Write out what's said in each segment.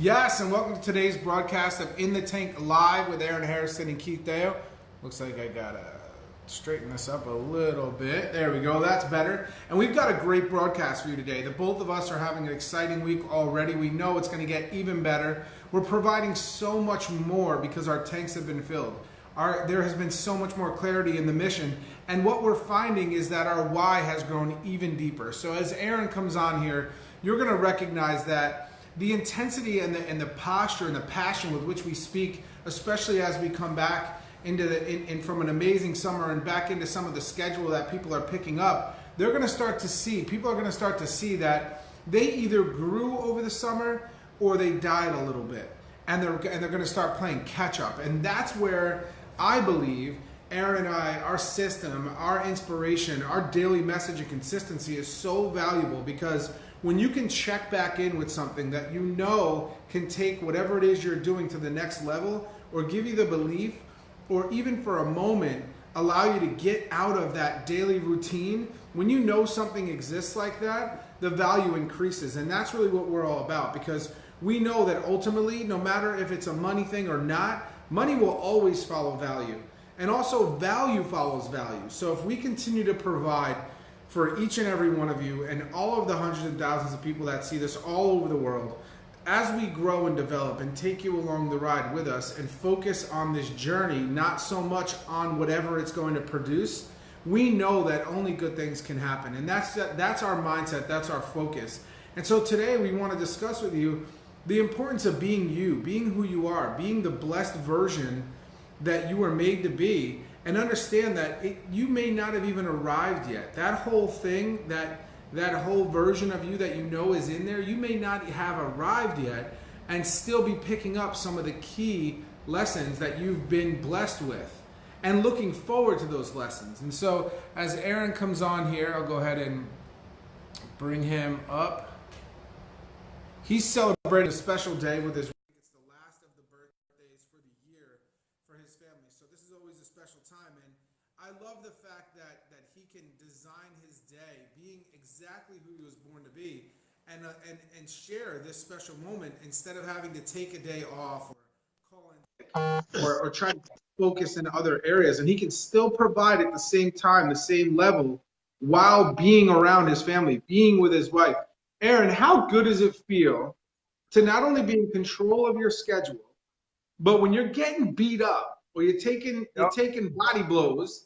Yes, and welcome to today's broadcast of In the Tank Live with Aaron Harrison and Keith Dale. Looks like I gotta straighten this up a little bit. There we go, that's better. And we've got a great broadcast for you today. The both of us are having an exciting week already. We know it's gonna get even better. We're providing so much more because our tanks have been filled. There has been so much more clarity in the mission. And what we're finding is that our why has grown even deeper. So as Aaron comes on here, you're gonna recognize that the intensity and the posture and the passion with which we speak, especially as we come back into from an amazing summer and back into some of the schedule that people are picking up, people are going to start to see that they either grew over the summer or they died a little bit, and they're going to start playing catch up. And that's where I believe Aaron and I, our system, our inspiration, our daily message and consistency is so valuable, because when you can check back in with something that you know can take whatever it is you're doing to the next level, or give you the belief, or even for a moment allow you to get out of that daily routine, when you know something exists like that, the value increases. And that's really what we're all about, because we know that ultimately, no matter if it's a money thing or not, money will always follow value. And also value follows value. So if we continue to provide for each and every one of you and all of the hundreds of thousands of people that see this all over the world, as we grow and develop and take you along the ride with us and focus on this journey, not so much on whatever it's going to produce, we know that only good things can happen. And that's our mindset, that's our focus. And so today we want to discuss with you the importance of being you, being who you are, being the blessed version that you were made to be. And understand that you may not have even arrived yet. That whole thing, that whole version of you that you know is in there, you may not have arrived yet and still be picking up some of the key lessons that you've been blessed with and looking forward to those lessons. And so as Aaron comes on here, I'll go ahead and bring him up. He's celebrating a special day with his and I love the fact that he can design his day being exactly who he was born to be, and share this special moment instead of having to take a day off or call in or try to focus in other areas. And he can still provide at the same time, the same level, while being around his family, being with his wife. Aaron, how good does it feel to not only be in control of your schedule, but when you're getting beat up or you're taking body blows,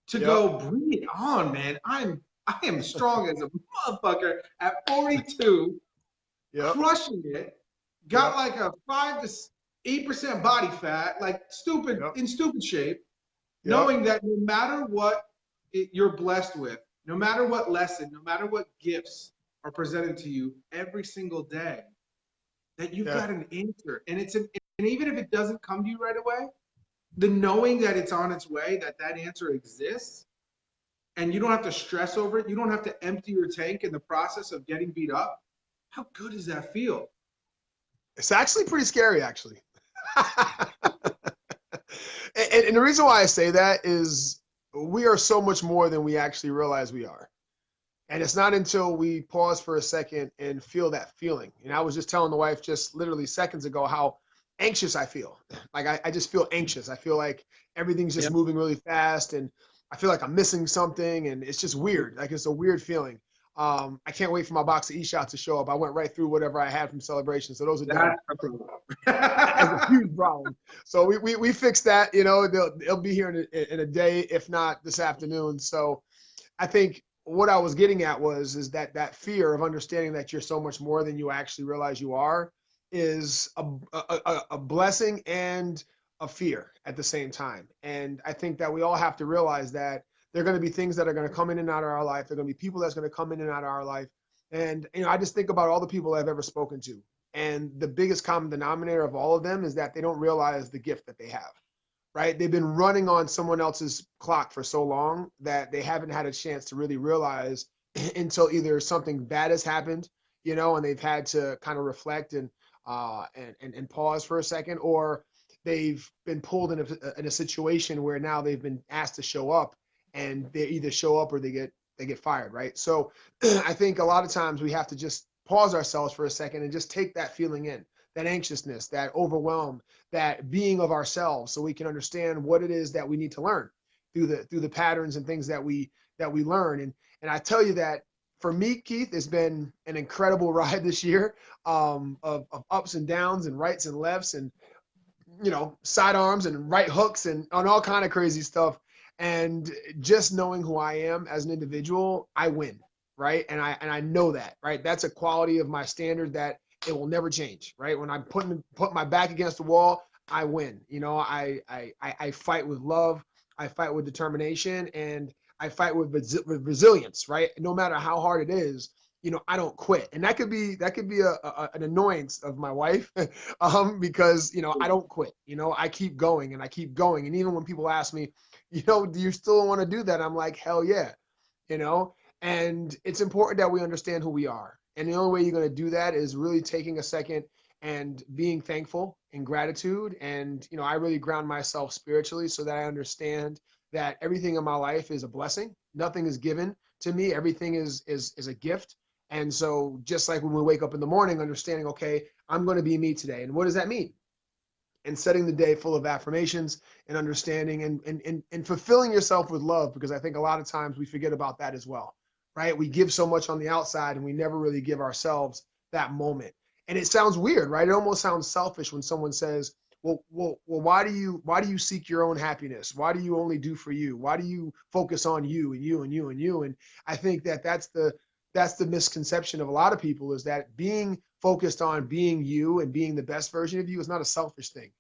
to go, bring it on, man. I am strong as a motherfucker at 42, crushing it. Got like a 5 to 8% body fat, like in stupid shape, knowing that no matter what you're blessed with, no matter what lesson, no matter what gifts are presented to you every single day, that you've got an answer. And and even if it doesn't come to you right away, the knowing that it's on its way, that answer exists, and you don't have to stress over it, you don't have to empty your tank in the process of getting beat up, how good does that feel? It's actually pretty scary, actually. and the reason why I say that is we are so much more than we actually realize we are. And it's not until we pause for a second and feel that feeling. And I was just telling the wife just literally seconds ago how anxious I feel. Like I just feel anxious. I feel like everything's just moving really fast, and I feel like I'm missing something, and it's just weird. Like it's a weird feeling. I can't wait for my box of e-shots to show up. I went right through whatever I had from Celebration, so those are done. That's a huge problem. So we fixed that. You know, they'll be here in a day, if not this afternoon. So I think what I was getting at is that fear of understanding that you're so much more than you actually realize you are is a blessing and a fear at the same time. And I think that we all have to realize that there are going to be things that are going to come in and out of our life. There are going to be people that's going to come in and out of our life. And, I just think about all the people I've ever spoken to. And the biggest common denominator of all of them is that they don't realize the gift that they have, right? They've been running on someone else's clock for so long that they haven't had a chance to really realize until either something bad has happened, and they've had to kind of reflect and pause for a second, or they've been pulled in a situation where now they've been asked to show up, and they either show up or they get fired, right? So I think a lot of times we have to just pause ourselves for a second and just take that feeling in, that anxiousness, that overwhelm, that being of ourselves, so we can understand what it is that we need to learn through the patterns and things that we learn. And I tell you that for me, Keith, it's been an incredible ride this year, of ups and downs and rights and lefts and, sidearms and right hooks and on all kind of crazy stuff. And just knowing who I am as an individual, I win, right? And I know that, right? That's a quality of my standard that it will never change, right? When I'm put my back against the wall, I win. I fight with love, I fight with determination, and I fight with resilience, right? No matter how hard it is, I don't quit. And that could be an annoyance of my wife, because I don't quit. I keep going and I keep going. And even when people ask me, do you still want to do that? I'm like, hell yeah, you know. And it's important that we understand who we are. And the only way you're going to do that is really taking a second and being thankful and gratitude. And I really ground myself spiritually so that I understand that everything in my life is a blessing. Nothing is given to me. Everything is a gift. And so just like when we wake up in the morning, understanding, okay, I'm going to be me today. And what does that mean? And setting the day full of affirmations and understanding and fulfilling yourself with love, because I think a lot of times we forget about that as well, right? We give so much on the outside and we never really give ourselves that moment. And it sounds weird, right? It almost sounds selfish when someone says, well, why do you seek your own happiness? Why do you only do for you? Why do you focus on you and you and you and you? And I think that's the misconception of a lot of people, is that being focused on being you and being the best version of you is not a selfish thing.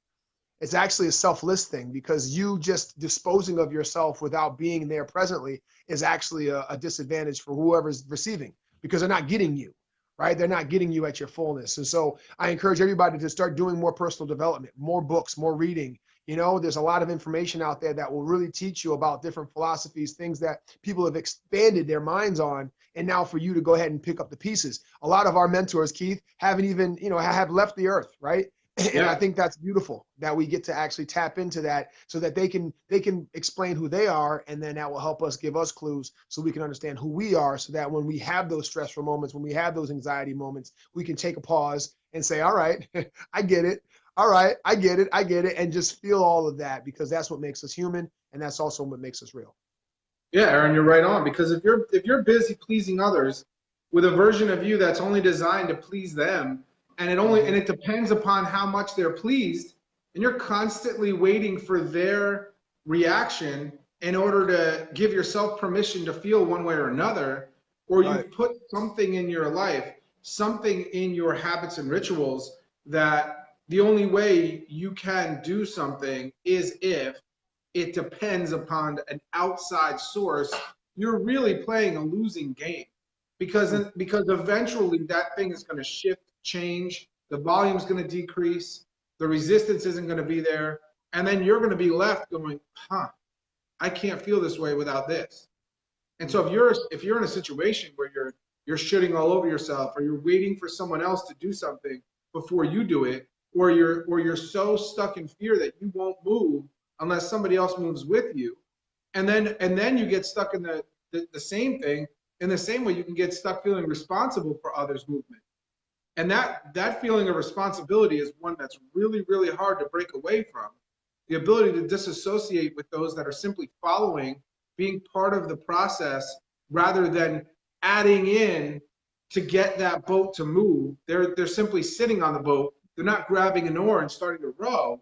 It's actually a selfless thing, because you just disposing of yourself without being there presently is actually a disadvantage for whoever's receiving, because they're not getting you, right? They're not getting you at your fullness. And so I encourage everybody to start doing more personal development, more books, more reading. There's a lot of information out there that will really teach you about different philosophies, things that people have expanded their minds on. And now for you to go ahead and pick up the pieces. A lot of our mentors, Keith, haven't even, have left the earth, right? And Yeah. I think that's beautiful that we get to actually tap into that, so that they can explain who they are, and then that will help us, give us clues so we can understand who we are, so that when we have those stressful moments, when we have those anxiety moments, we can take a pause and say, all right, I get it. All right, I get it. And just feel all of that, because that's what makes us human, and that's also what makes us real. Yeah, Aaron, you're right on. Because if you're busy pleasing others with a version of you that's only designed to please them, and it depends upon how much they're pleased, and you're constantly waiting for their reaction in order to give yourself permission to feel one way or another, or you Right. put something in your life, something in your habits and rituals, that the only way you can do something is if it depends upon an outside source, you're really playing a losing game, because eventually that thing is going to shift, change, the volume's going to decrease, the resistance isn't going to be there, and then you're going to be left going, I can't feel this way without this. And so if you're in a situation where you're shitting all over yourself, or you're waiting for someone else to do something before you do it, or you're so stuck in fear that you won't move unless somebody else moves with you, and then you get stuck in the same thing. In the same way, you can get stuck feeling responsible for others' movement, and that feeling of responsibility is one that's really, really hard to break away from. The ability to disassociate with those that are simply following, being part of the process, rather than adding in to get that boat to move. They're simply sitting on the boat. They're not grabbing an oar and starting to row,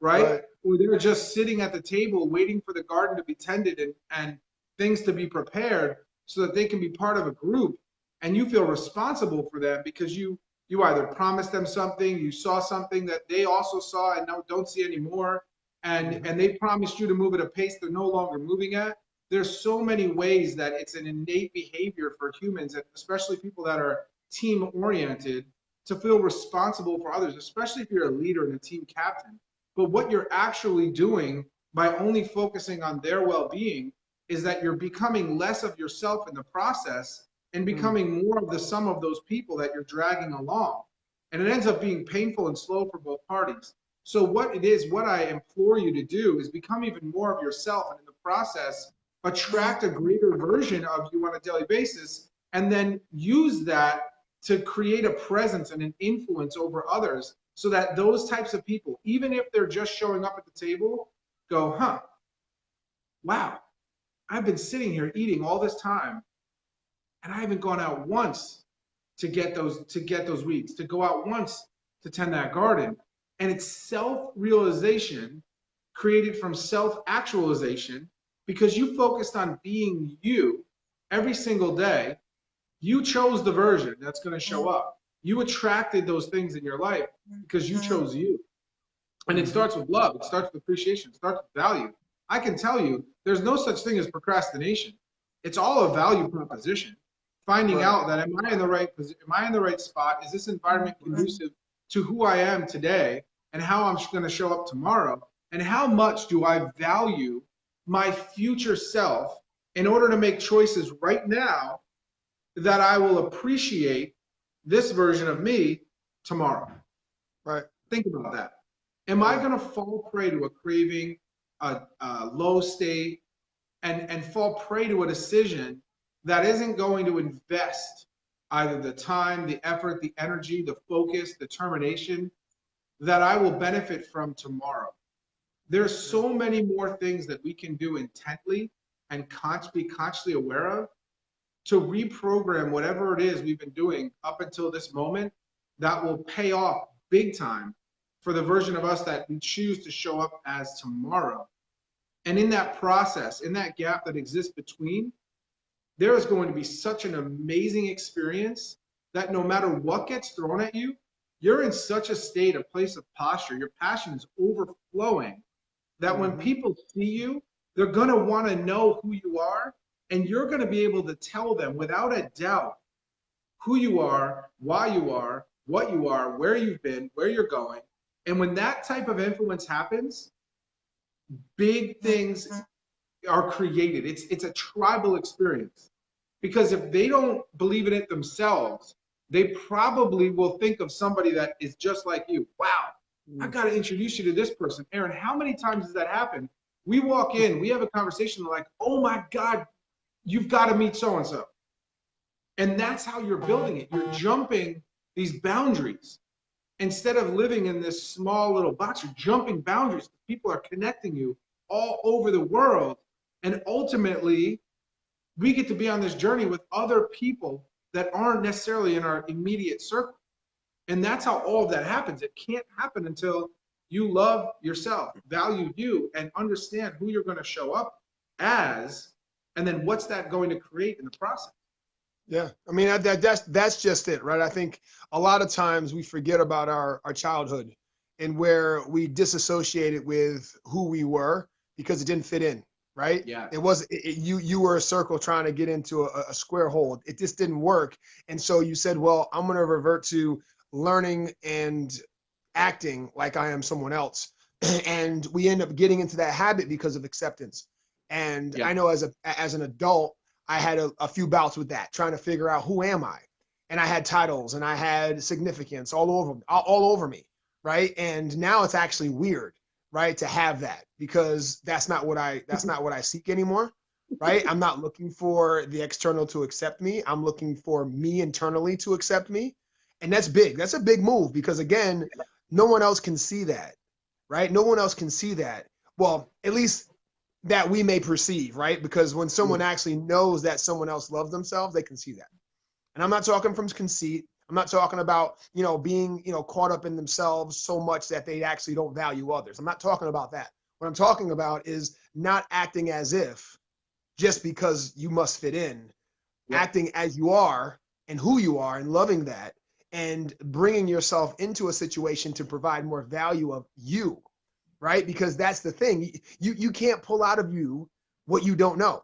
right? Or they're just sitting at the table waiting for the garden to be tended and things to be prepared so that they can be part of a group. And you feel responsible for them because you either promised them something, you saw something that they also saw and don't see anymore, and they promised you to move at a pace they're no longer moving at. There's so many ways that it's an innate behavior for humans, especially people that are team oriented, to feel responsible for others, especially if you're a leader and a team captain. But what you're actually doing by only focusing on their well-being is that you're becoming less of yourself in the process and becoming more of the sum of those people that you're dragging along. And it ends up being painful and slow for both parties. So what I implore you to do is become even more of yourself, and in the process, attract a greater version of you on a daily basis, and then use that to create a presence and an influence over others so that those types of people, even if they're just showing up at the table, go, huh, wow, I've been sitting here eating all this time and I haven't gone out once to get those weeds, to go out once to tend that garden. And it's self-realization created from self-actualization because you focused on being you every single day. You chose the version that's going to show up. You attracted those things in your life because you chose you. And it starts with love. It starts with appreciation. It starts with value. I can tell you, there's no such thing as procrastination. It's all a value proposition. Finding out that am I in the right position? Am I in the right spot? Is this environment conducive to who I am today and how I'm going to show up tomorrow? And how much do I value my future self in order to make choices right now that I will appreciate this version of me tomorrow? Right. Think about that. Am I going to fall prey to a craving, a low state, and fall prey to a decision that isn't going to invest either the time, the effort, the energy, the focus, determination that I will benefit from tomorrow? There's so many more things that we can do intently and be consciously aware of to reprogram whatever it is we've been doing up until this moment that will pay off big time for the version of us that we choose to show up as tomorrow. And in that process, in that gap that exists between, there is going to be such an amazing experience that no matter what gets thrown at you, you're in such a state, a place of posture, your passion is overflowing, that when people see you, they're going to want to know who you are, and you're going to be able to tell them without a doubt who you are, why you are, what you are, where you've been, where you're going. And when that type of influence happens, big things are created. It's a tribal experience, because if they don't believe in it themselves, they probably will think of somebody that is just like you. Wow, I got to introduce you to this person. Aaron, how many times does that happen? We walk in, we have a conversation like, oh my God, you've got to meet so-and-so. And that's how you're building it. You're jumping these boundaries. Instead of living in this small little box, you're jumping boundaries. People are connecting you all over the world. And ultimately, we get to be on this journey with other people that aren't necessarily in our immediate circle. And that's how all of that happens. It can't happen until you love yourself, value you, and understand who you're going to show up as, and then what's that going to create in the process. Yeah, I mean, that's just it, right? I think a lot of times we forget about our childhood and where we disassociate it with who we were because it didn't fit in, right? Yeah. It was you were a circle trying to get into a square hole. It just didn't work, and so you said, "Well, I'm going to revert to learning and acting like I am someone else," and we end up getting into that habit because of acceptance. And I know as an adult, I had a few bouts with that, trying to figure out who am I, and I had titles and I had significance all over me, right? And now it's actually weird, right, to have that, because that's not what I seek anymore, right? I'm not looking for the external to accept me. I'm looking for me internally to accept me, and that's big. That's a big move, because again, no one else can see that, right? No one else can see that. Well, at least that we may perceive, right? Because when someone actually knows that someone else loves themselves, they can see that. And I'm not talking from conceit. I'm not talking about, being, caught up in themselves so much that they actually don't value others. I'm not talking about that. What I'm talking about is not acting as if just because you must fit in, acting as you are and who you are and loving that, and bringing yourself into a situation to provide more value of you. Right? Because that's the thing. You can't pull out of you what you don't know.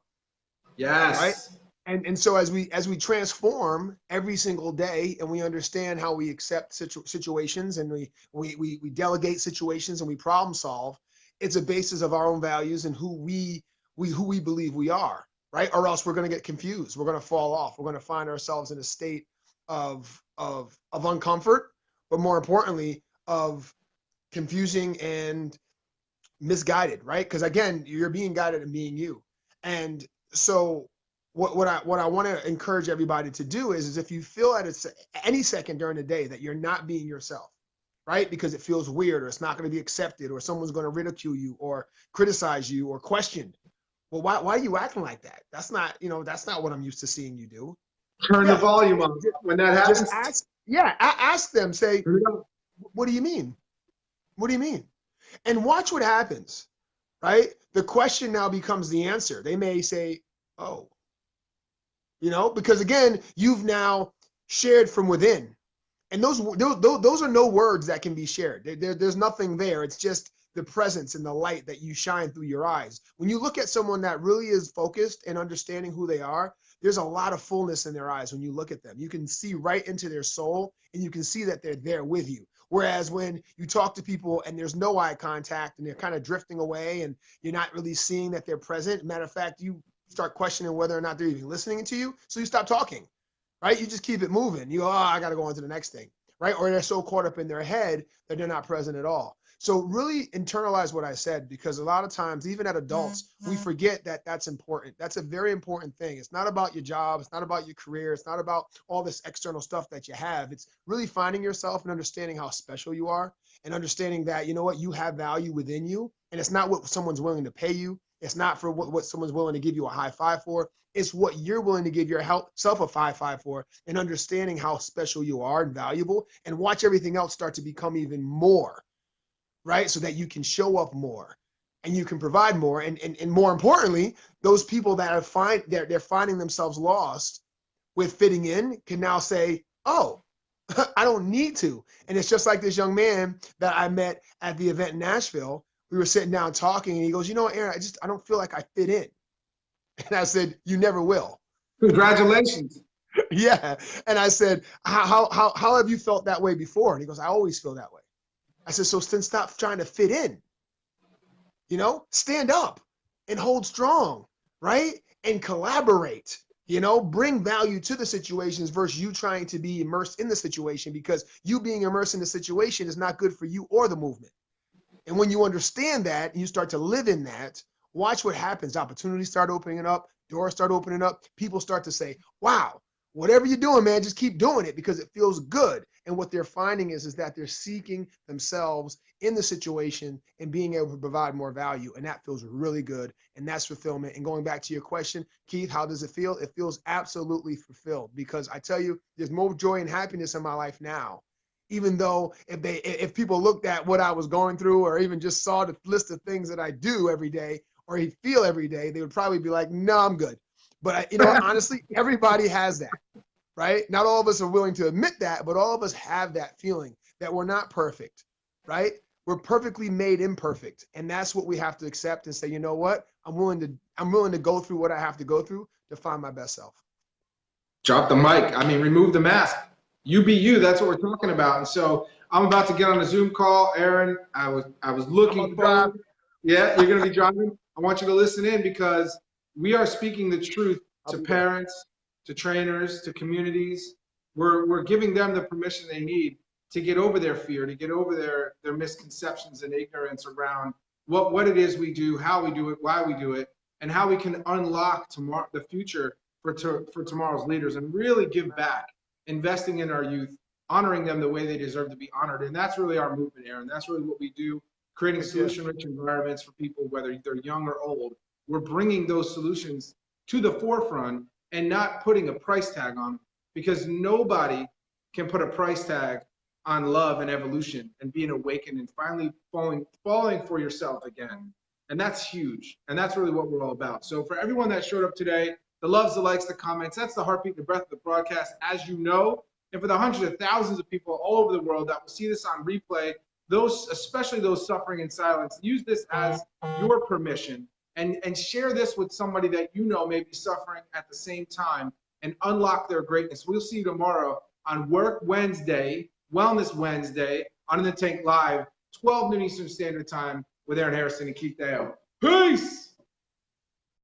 Yes. Right? And so as we transform every single day, and we understand how we accept situations, and we delegate situations, and we problem solve, it's a basis of our own values and who we believe we are, right? Or else we're going to get confused. We're going to fall off. We're going to find ourselves in a state of uncomfort, but more importantly, of confusing and misguided, right? Because again, you're being guided and being you. And so what I want to encourage everybody to do is if you feel at any second during the day that you're not being yourself, right? Because it feels weird or it's not going to be accepted or someone's going to ridicule you or criticize you or question. Well, why are you acting like that? That's not, that's not what I'm used to seeing you do. Turn the volume up when that happens. Just ask them, say, what do you mean? What do you mean? And watch what happens, right? The question now becomes the answer. They may say, oh, because again, you've now shared from within. And those are no words that can be shared. There's nothing there. It's just the presence and the light that you shine through your eyes. When you look at someone that really is focused and understanding who they are, there's a lot of fullness in their eyes when you look at them. You can see right into their soul and you can see that they're there with you. Whereas when you talk to people and there's no eye contact and they're kind of drifting away and you're not really seeing that they're present, matter of fact, you start questioning whether or not they're even listening to you. So you stop talking, right? You just keep it moving. You go, I got to go on to the next thing, right? Or they're so caught up in their head that they're not present at all. So really internalize what I said, because a lot of times, even at adults, we forget that that's important. That's a very important thing. It's not about your job. It's not about your career. It's not about all this external stuff that you have. It's really finding yourself and understanding how special you are and understanding that, you have value within you. And it's not what someone's willing to pay you. It's not for what someone's willing to give you a high five for. It's what you're willing to give yourself a high five for, and understanding how special you are and valuable, and watch everything else start to become even more, right? So that you can show up more and you can provide more. And more importantly, those people that are they're finding themselves lost with fitting in can now say, oh, I don't need to. And it's just like this young man that I met at the event in Nashville. We were sitting down talking and he goes, Aaron, I don't feel like I fit in. And I said, you never will. Congratulations. Yeah. And I said, how have you felt that way before? And he goes, I always feel that way. I said, so then stop trying to fit in, stand up and hold strong, right? And collaborate, bring value to the situations versus you trying to be immersed in the situation, because you being immersed in the situation is not good for you or the movement. And when you understand that and you start to live in that, watch what happens. Opportunities start opening up, doors start opening up. People start to say, wow, whatever you're doing, man, just keep doing it because it feels good. And what they're finding is that they're seeking themselves in the situation and being able to provide more value. And that feels really good. And that's fulfillment. And going back to your question, Keith, how does it feel? It feels absolutely fulfilled, because I tell you, there's more joy and happiness in my life now. Even though if people looked at what I was going through, or even just saw the list of things that I do every day or feel every day, they would probably be like, no, I'm good. But honestly, everybody has that, right? Not all of us are willing to admit that, but all of us have that feeling that we're not perfect, right? We're perfectly made imperfect. And that's what we have to accept and say, you know what? I'm willing to go through what I have to go through to find my best self. Drop the mic. Remove the mask. You be you. That's what we're talking about. And so I'm about to get on a Zoom call, Aaron. I was looking forward. Yeah, you're going to be driving. I want you to listen in, because we are speaking the truth to parents, to trainers, to communities. We're giving them the permission they need to get over their fear, to get over their misconceptions and ignorance around what it is we do, how we do it, why we do it, and how we can unlock the future for tomorrow's leaders and really give back, investing in our youth, honoring them the way they deserve to be honored. And that's really our movement, Aaron. That's really what we do, creating solution-rich environments for people, whether they're young or old. We're bringing those solutions to the forefront and not putting a price tag on them, because nobody can put a price tag on love and evolution and being awakened and finally falling for yourself again. And that's huge. And that's really what we're all about. So for everyone that showed up today, the loves, the likes, the comments, that's the heartbeat and the breath of the broadcast, as you know. And for the hundreds of thousands of people all over the world that will see this on replay, especially those suffering in silence, use this as your permission and share this with somebody that may be suffering at the same time, and unlock their greatness. We'll see you tomorrow on Work Wednesday, Wellness Wednesday, on In the Tank Live, 12 noon Eastern Standard Time, with Aaron Harrison and Keith Dale. Peace!